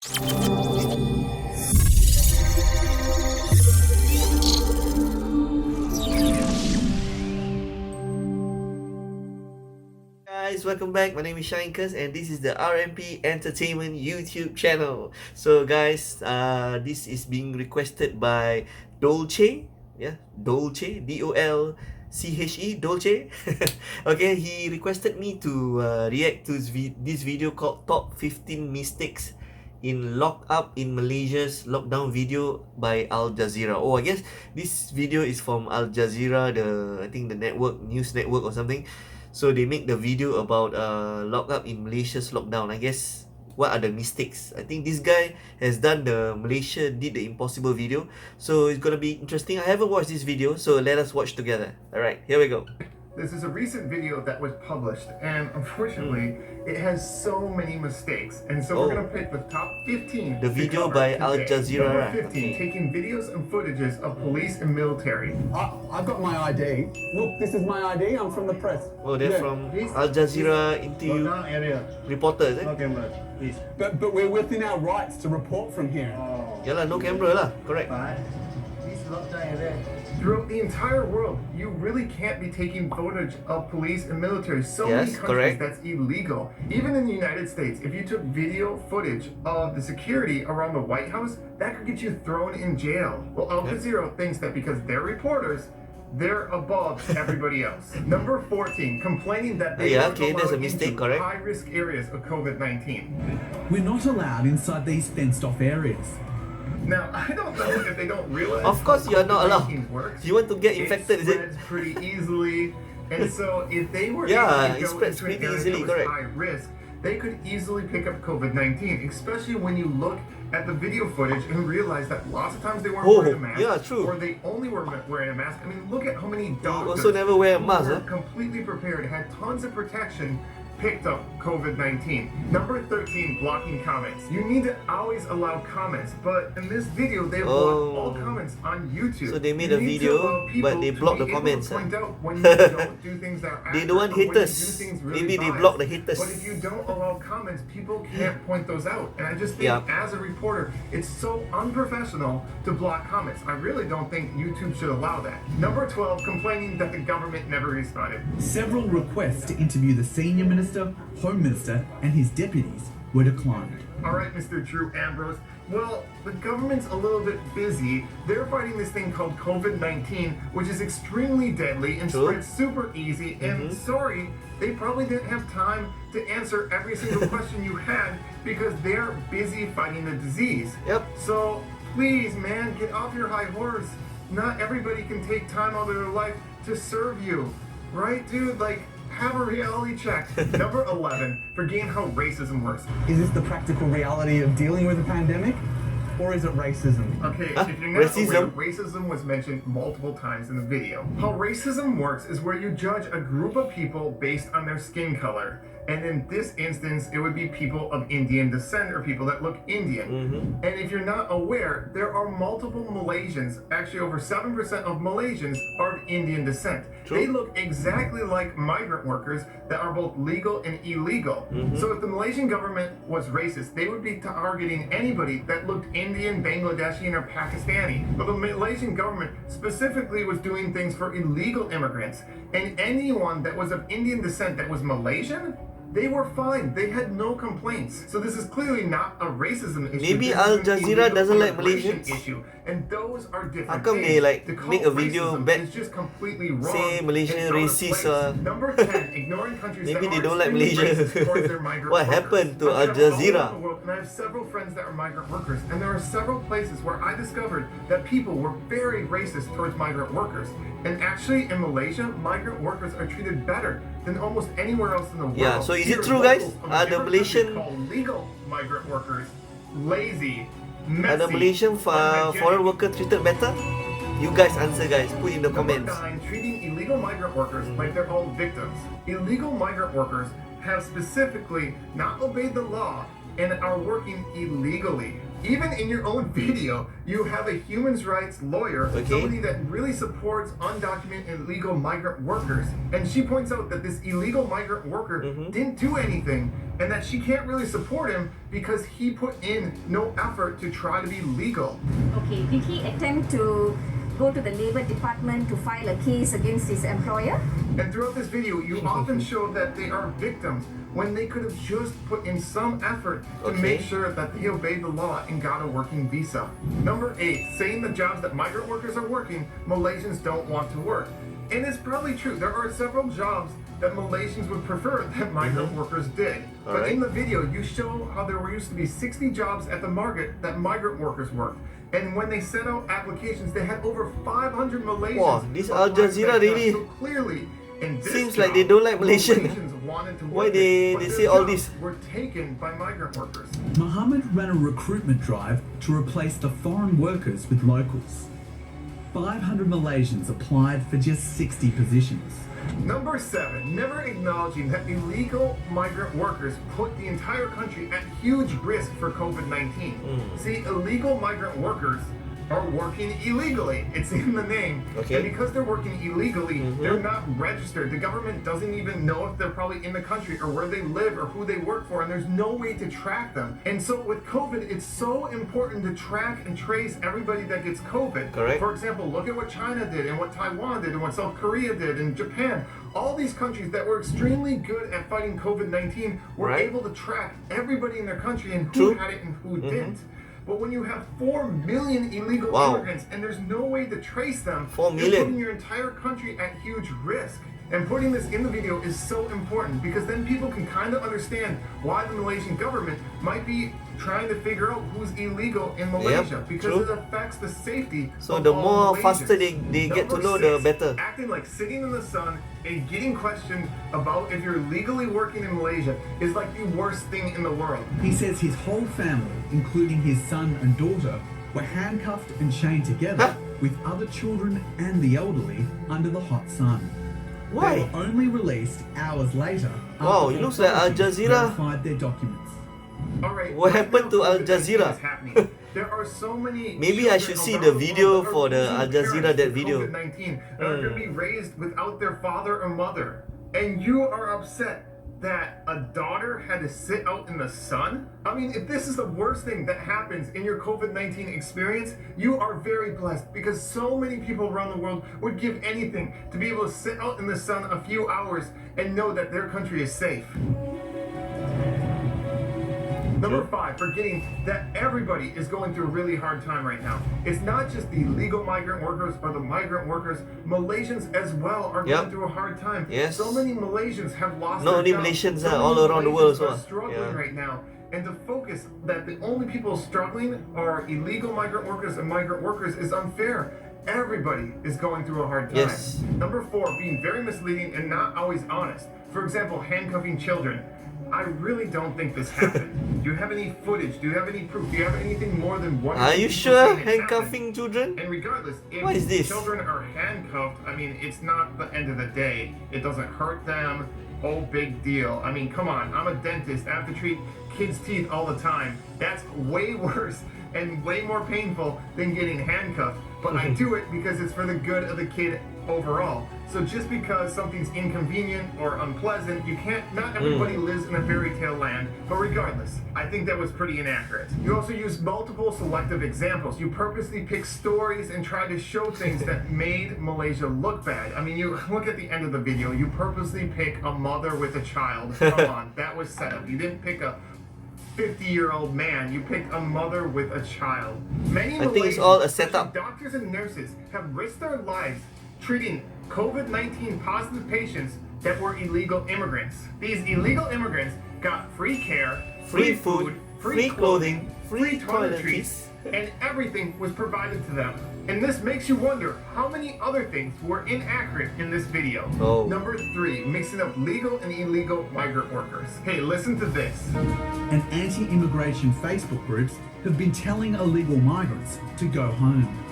Guys, welcome back. My name is Shah, Incas, and this is the RMP Entertainment YouTube channel. So guys, this is being requested by Dolce. Yeah, Dolce, Dolche, Dolce. Okay, he requested me to react to this video called Top 15 Mistakes in Lock Up in Malaysia's Lockdown Video by Al Jazeera. Oh, I guess this video is from Al Jazeera, I think the news network or something. So they make the video about lock up in Malaysia's lockdown. I guess what are the mistakes? I think this guy has done Malaysia did the impossible video. So it's gonna be interesting. I haven't watched this video, so let us watch together. Alright, here we go. This is a recent video that was published, and unfortunately, it has so many mistakes. And so we're going to pick the top 15. The video by Al Jazeera. Number 15, taking videos and footages of police and military. I've got my ID. Look, this is my ID. I'm from the press. Oh, they're from Al Jazeera interview reporter, is it? No camera, please. But we're within our rights to report from here. Yeah lah, no camera lah, correct. But this lockdown area. Throughout the entire world, you really can't be taking footage of police and military. So many countries correct. That's illegal. Even in the United States, if you took video footage of the security around the White House, that could get you thrown in jail. Well, Al Jazeera thinks that because they're reporters, they're above everybody else. Number 14, complaining that they Yeah, weren't okay, there's a allowed mistake, into correct. high-risk areas of COVID-19. We're not allowed inside these fenced-off areas. Now, I don't know if they don't realize. Of course you are not allowed. COVID-19 works. You want to get infected, is It it? spreads pretty easily, and so if they were Yeah, able to it go spreads into an pretty area easily, that was correct. high risk, they could easily pick up COVID-19, especially when you look at the video footage and realize that lots of times they weren't wearing a mask, yeah, true. or they only were wearing a mask. I mean, look at how many doctors also never wear a who mask, were huh? completely prepared, had tons of protection, picked up COVID-19. Number 13, blocking comments. You need to always allow comments, but in this video, they blocked all comments on YouTube. So they made You a need to video, allow people but they to block be the able to comments, point huh? out when you don't do things that are They don't want accurate, or when you haters. do things really Maybe they biased. block the haters. But if you don't allow comments, people can't point those out. And I just think, as a reporter, it's so unprofessional to block comments. I really don't think YouTube should allow that. Number 12, complaining that the government never responded. Several requests to interview the Senior Minister, Home Minister and his deputies were declined. All right, Mr. Drew Ambrose. Well, the government's a little bit busy. They're fighting this thing called COVID-19, which is extremely deadly and spreads super easy. And sorry, they probably didn't have time to answer every single question you had because they're busy fighting the disease. Yep. So please, man, get off your high horse. Not everybody can take time out of their life to serve you. Right, dude? Like, have a reality check. Number 11, forgetting how racism works. Is this the practical reality of dealing with a pandemic? Or is it racism? Okay, if you're not Racism? aware, racism was mentioned multiple times in the video. How racism works is where you judge a group of people based on their skin color. And in this instance, it would be people of Indian descent or people that look Indian. And if you're not aware, there are multiple Malaysians, actually over 7% of Malaysians are of Indian descent. They look exactly like migrant workers that are both legal and illegal. So if the Malaysian government was racist, they would be targeting anybody that looked Indian, Bangladeshi, or Pakistani. But the Malaysian government specifically was doing things for illegal immigrants. And anyone that was of Indian descent that was Malaysian, they were fine. They had no complaints. So this is clearly not a racism issue. Maybe This Al is an Jazeera illegal doesn't like immigration Malaysians. issue. And those are different How come things. they, like, To call make a video racism bad, is just completely wrong. say Malaysian and out of racist, place. Number 10, ignoring countries maybe that they are don't like extremely Malaysia. racist towards their migrant What workers. happened to I've Al traveled all Jazeera? around the world, and I have several friends that are migrant workers, and there are several places where I discovered that people were very racist towards migrant workers. And actually, in Malaysia, migrant workers are treated better than almost anywhere else in the world. Yeah, so is it Here, true, guys? locals of Are the different Malaysian- countries call legal migrant workers lazy, Are the messy, Malaysian unhygienic. foreign worker treated better? You guys answer, guys. Put in the Number comments. 9, treating illegal migrant workers like they're all victims. Illegal migrant workers have specifically not obeyed the law, and are working illegally. Even in your own video, you have a human rights lawyer, somebody that really supports undocumented illegal migrant workers. And she points out that this illegal migrant worker didn't do anything and that she can't really support him because he put in no effort to try to be legal. Okay, did he attempt to go to the labor department to file a case against his employer? And throughout this video, you often show that they are victims when they could have just put in some effort to make sure that they obeyed the law and got a working visa. Number 8, saying the jobs that migrant workers are working, Malaysians don't want to work. And it's probably true. There are several jobs that Malaysians would prefer that migrant workers did. But in the video, you show how there used to be 60 jobs at the market that migrant workers worked. And when they sent out applications, they had over 500 Malaysians. Wow, this Al-Jazeera really so clearly, in this seems job, like they don't like Malaysian. Malaysians wanted to Why work they but their say all jobs this? were taken by migrant workers. Mohammed ran a recruitment drive to replace the foreign workers with locals. 500 Malaysians applied for just 60 positions. Number 7, never acknowledging that illegal migrant workers put the entire country at huge risk for COVID-19. See, illegal migrant workers are working illegally. It's in the name. And because they're working illegally, they're not registered. The government doesn't even know if they're probably in the country or where they live or who they work for, and there's no way to track them. And so with COVID, it's so important to track and trace everybody that gets COVID. For example, look at what China did and what Taiwan did and what South Korea did and Japan. All these countries that were extremely good at fighting COVID-19 were able to track everybody in their country and who had it and who didn't. But when you have 4 million illegal immigrants and there's no way to trace them, 4 million. you're putting your entire country at huge risk. And putting this in the video is so important because then people can kind of understand why the Malaysian government might be trying to figure out who's illegal in Malaysia because it affects the safety So of the all more Malaysians. faster they get to know, the better. Acting like sitting in the sun and getting questioned about if you're legally working in Malaysia is like the worst thing in the world. He says his whole family, including his son and daughter, were handcuffed and chained together with other children and the elderly under the hot sun. Why? They were only released hours later Wow, after it looks like authorities Al-Jazeera. verified their documents. All right, What right happened now, to Al-Jazeera? COVID-19 is happening. There are so many Maybe I children should see around the world video that are for the losing Al-Jazeera, parents that with video. COVID-19 and are going to be raised without their father or mother. And you are upset that a daughter had to sit out in the sun? I mean, if this is the worst thing that happens in your COVID-19 experience, you are very blessed because so many people around the world would give anything to be able to sit out in the sun a few hours and know that their country is safe. Number 5, forgetting that everybody is going through a really hard time right now. It's not just the legal migrant workers or the migrant workers. Malaysians as well are going through a hard time. Yes. So many Malaysians have lost Not their only jobs. Malaysians, So many all around the world as Malaysians well. are struggling Yeah. right now. And to focus that the only people struggling are illegal migrant workers and migrant workers is unfair. Everybody is going through a hard time. Yes. Number 4, being very misleading and not always honest. For example, handcuffing children. I really don't think this happened. Do you have any footage? Do you have any proof? Do you have anything more than one? Are you people sure saying it happened? handcuffing children? And regardless, if What is this? children are handcuffed, I mean, it's not the end of the day. It doesn't hurt them. Oh, big deal. I mean, come on. I'm a dentist. I have to treat kids' teeth all the time. That's way worse and way more painful than getting handcuffed. But I do it because it's for the good of the kid overall. So just because something's inconvenient or unpleasant, not everybody lives in a fairy tale land. But regardless, I think that was pretty inaccurate. You also use multiple selective examples. You purposely pick stories and try to show things that made Malaysia look bad. I mean, you look at the end of the video, you purposely pick a mother with a child. Come on, that was set up. You didn't pick a 50-year-old man. You picked a mother with a child. Many I think it's all a Malaysians, setup. doctors and nurses have risked their lives treating COVID-19 positive patients that were illegal immigrants. These illegal immigrants got free care, Free food, free clothing, free toiletries, and everything was provided to them. And this makes you wonder how many other things were inaccurate in this video. Oh. Number 3, mixing up legal and illegal migrant workers. Hey, listen to this. And anti-immigration Facebook groups have been telling illegal migrants to go home.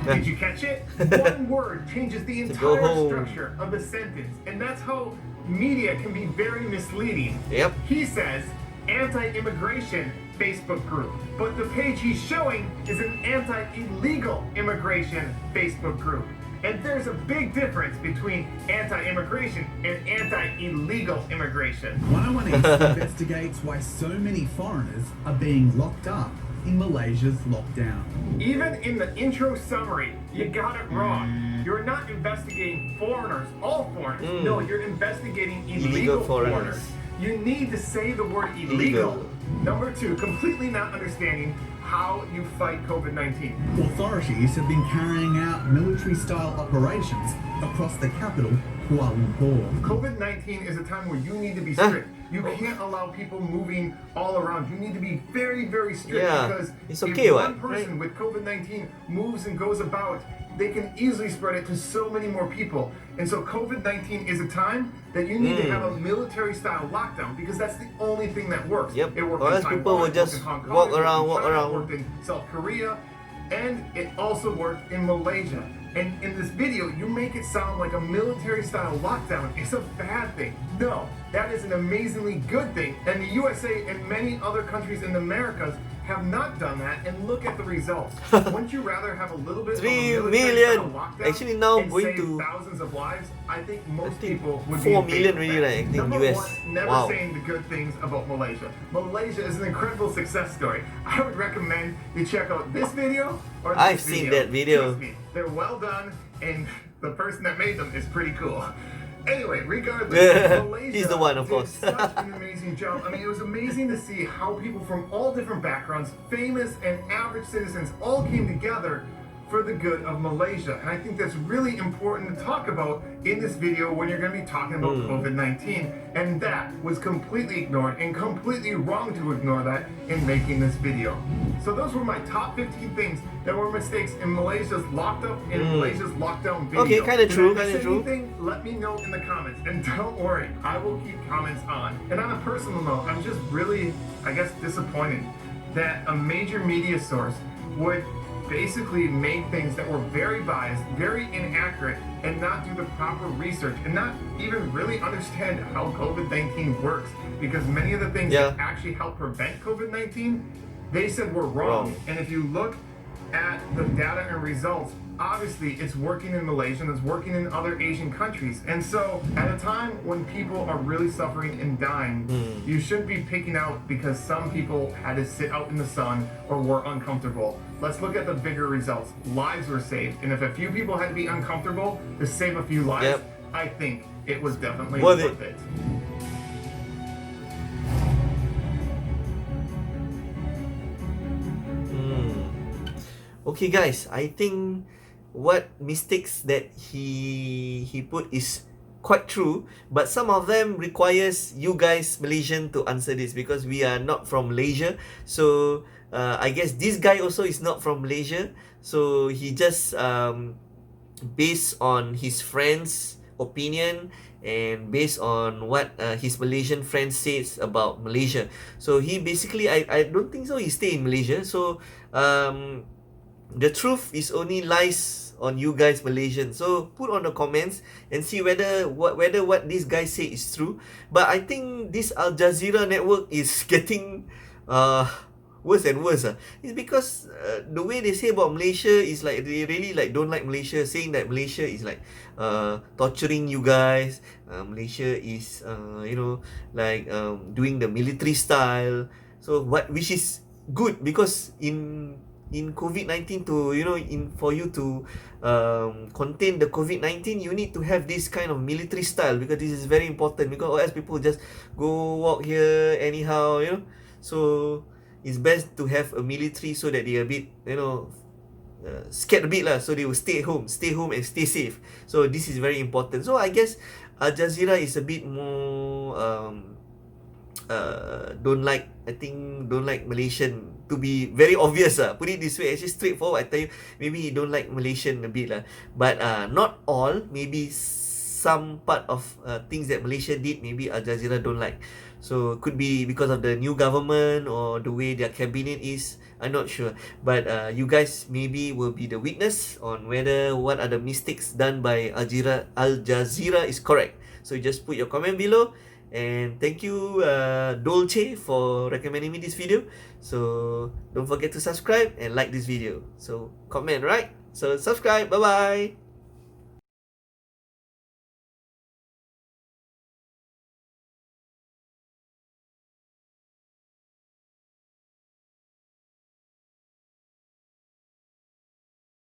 Did you catch it? One word changes the go entire home. structure of the sentence. And that's how media can be very misleading. Yep. He says, anti-immigration Facebook group. But the page he's showing is an anti-illegal immigration Facebook group. And there's a big difference between anti-immigration and anti-illegal immigration. 101 East investigates why so many foreigners are being locked up in Malaysia's lockdown. Even in the intro summary, you got it wrong. You're not investigating foreigners, all foreigners. No, you're investigating illegal foreigners. You need to say the word illegal. Number two, completely not understanding how you fight COVID-19. Authorities have been carrying out military-style operations across the capital, Kuala Lumpur. COVID-19 is a time where you need to be strict. You can't allow people moving all around. You need to be very, very strict because it's okay, if one person with COVID-19 moves and goes about, they can easily spread it to so many more people. And so COVID-19 is a time that you need to have a military-style lockdown because that's the only thing that works. Yep. It worked Or in else Taiwan, people will it worked just in Hong Kong, walk it worked in around, China, it worked in South Korea, and it also worked in Malaysia. And in this video, you make it sound like a military-style lockdown is a bad thing. No, that is an amazingly good thing. And the USA and many other countries in the Americas have not done that, and look at the results. Wouldn't you rather have a little bit of a 3 military-style million. lockdown Actually now and going save to thousands of lives? I think most I think people would 4 be in million favor of really, that. like, I think Number US. one, never Wow. saying the good things about Malaysia. Malaysia is an incredible success story. I would recommend you check out this video or this I've seen that video. Trust me, they're well done, and the person that made them is pretty cool. Anyway, regardless, Malaysia He's the one, of did course. such an amazing job. I mean, it was amazing to see how people from all different backgrounds, famous and average citizens, all came together for the good of Malaysia. And I think that's really important to talk about in this video when you're going to be talking about COVID-19. And that was completely ignored and completely wrong to ignore that in making this video. So those were my top 15 things that were mistakes in Malaysia's Malaysia's lockdown video. Okay, kinda Did true, I miss kinda true. anything? Let me know in the comments. And don't worry, I will keep comments on. And on a personal note, I'm just really, I guess, disappointed that a major media source would basically make things that were very biased, very inaccurate, and not do the proper research, and not even really understand how COVID-19 works. Because many of the things that actually help prevent COVID-19, they said were wrong. And if you look at the data and results, obviously it's working in Malaysia and it's working in other Asian countries. And so at a time when people are really suffering and dying, you shouldn't be picking out because some people had to sit out in the sun or were uncomfortable. Let's look at the bigger results. Lives were saved. And if a few people had to be uncomfortable to save a few lives, I think it was definitely worth it. Okay guys, I think what mistakes that he put is quite true, but some of them requires you guys Malaysian to answer this because we are not from Malaysia. So I guess this guy also is not from Malaysia, so he just based on his friends' opinion and based on what his Malaysian friend says about Malaysia. So he basically, I don't think so he stay in Malaysia. So the truth is only lies on you guys Malaysians. So put on the comments and see whether what this guy say is true. But I think this Al-Jazeera network is getting worse and worse. It's because the way they say about Malaysia is like they really like don't like Malaysia, saying that Malaysia is like torturing you guys. Malaysia is like doing the military style. So which is good because in COVID-19 to for you to contain the COVID-19, you need to have this kind of military style because this is very important, because or else people just go walk here anyhow, so it's best to have a military so that they are a bit scared a bit lah, so they will stay home and stay safe. So this is very important. So I guess Al Jazeera is a bit more don't like Malaysian, to be very obvious put it this way, actually straightforward. I tell you, maybe he don't like Malaysian a bit but not all, maybe some part of things that Malaysia did, maybe Al Jazeera don't like. So could be because of the new government or the way their cabinet is, I'm not sure. But you guys maybe will be the witness on whether what are the mistakes done by Al Jazeera is correct. So you just put your comment below And thank you, Dolce, for recommending me this video. So don't forget to subscribe and like this video. So comment, right? So subscribe. Bye bye.